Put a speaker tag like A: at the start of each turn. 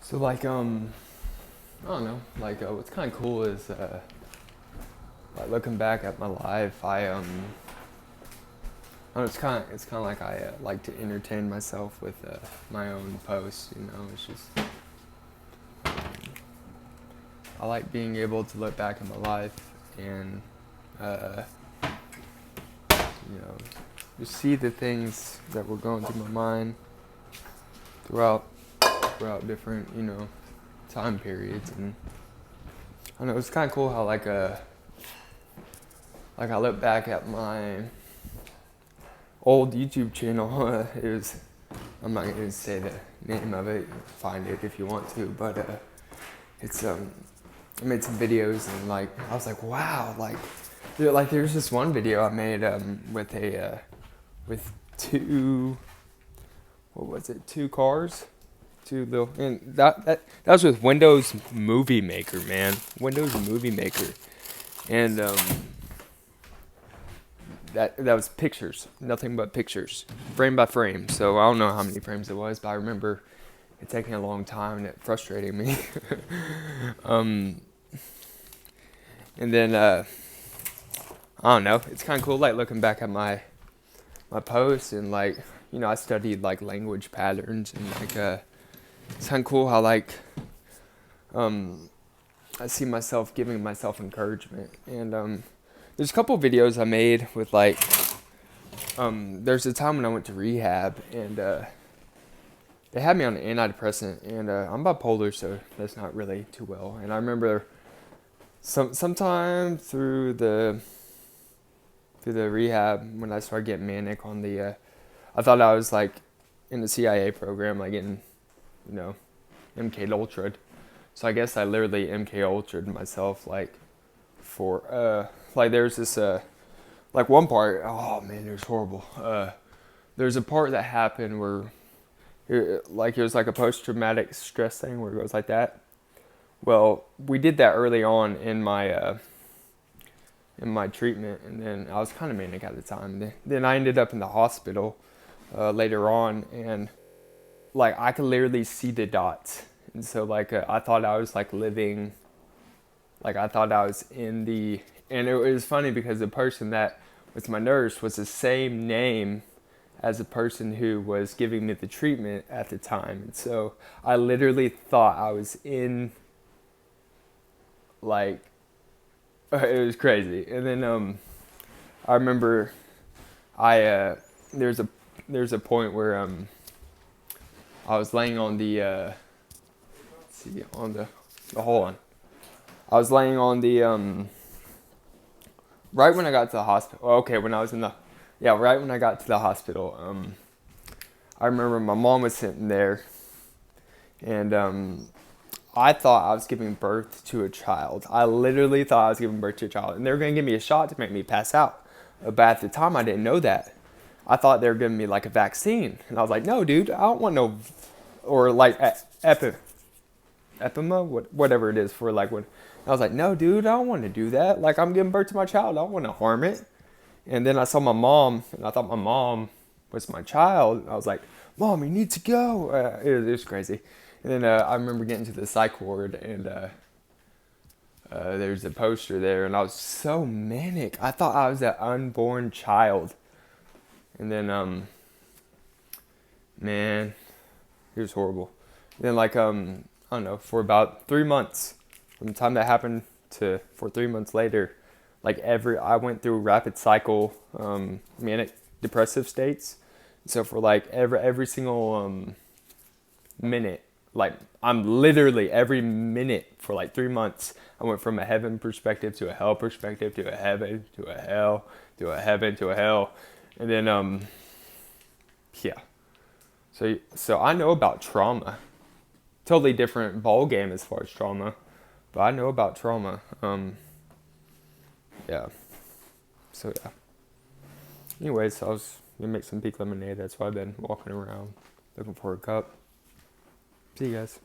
A: So I don't know. What's kind of cool is like looking back at my life. I don't know, it's kind of like I like to entertain myself with my own posts. It's just I like being able to look back at my life and uh, you know just see the things that were going through my mind throughout different time periods. And I don't know, it's kind of cool how like I look back at my old YouTube channel. It was, I'm not gonna say the name of it. Find it if you want to, but it's I made some videos and like I was like, wow, there's this one video I made with with two, what was it, two cars, two little, and that was with Windows Movie Maker, man. Windows Movie Maker. And that was pictures, nothing but pictures, frame by frame. So I don't know how many frames it was, but I remember it taking a long time and it frustrating me. And then I don't know, it's kind of cool, like looking back at my posts and like I studied like language patterns and it's kind of cool how I see myself giving myself encouragement. And there's a couple videos I made with there's a time when I went to rehab and they had me on an antidepressant, and I'm bipolar, so that's not really too well. And I remember sometime through the rehab when I started getting manic on the I thought I was like in the CIA program, like in MK Ultra. So I guess I literally MK Ultra'd myself for like there's this like one part, oh man, it was horrible. There's a part that happened where it was like a post-traumatic stress thing where it goes like that. Well, we did that early on in my treatment, and then I was kind of manic at the time. Then I ended up in the hospital later on, and like I could literally see the dots. And so I thought I was like living, like I thought I was in the, and it was funny because the person that was my nurse was the same name as the person who was giving me the treatment at the time. And so I literally thought I was in, like, it was crazy. And then I remember there's a point where I was laying on the let's see, on the hold on. I was laying on the right when I got to the hospital. Okay, when I was in the, yeah, right when I got to the hospital. I remember my mom was sitting there, and I thought I was giving birth to a child. I literally thought I was giving birth to a child, and they were gonna give me a shot to make me pass out. But at the time, I didn't know that. I thought they were giving me like a vaccine, and I was like, "No, dude, I don't want no," or like epima, whatever it is for like when. I was like, "No, dude, I don't want to do that. Like, I'm giving birth to my child. I don't want to harm it." And then I saw my mom, and I thought my mom was my child. I was like, "Mom, you need to go." It was crazy. And then I remember getting to the psych ward, and there's a poster there, and I was so manic. I thought I was an unborn child. And then, man, it was horrible. And then, I don't know, for about 3 months, from the time that happened to for 3 months later, I went through rapid cycle manic depressive states. So for like every single minute, like I'm literally every minute for like 3 months, I went from a heaven perspective to a hell perspective to a heaven to a hell to a heaven to a hell. And then yeah. So I know about trauma. Totally different ball game as far as trauma, but I know about trauma. Yeah. So yeah. Anyways, I was gonna make some peak lemonade. That's why I've been walking around looking for a cup. See you guys.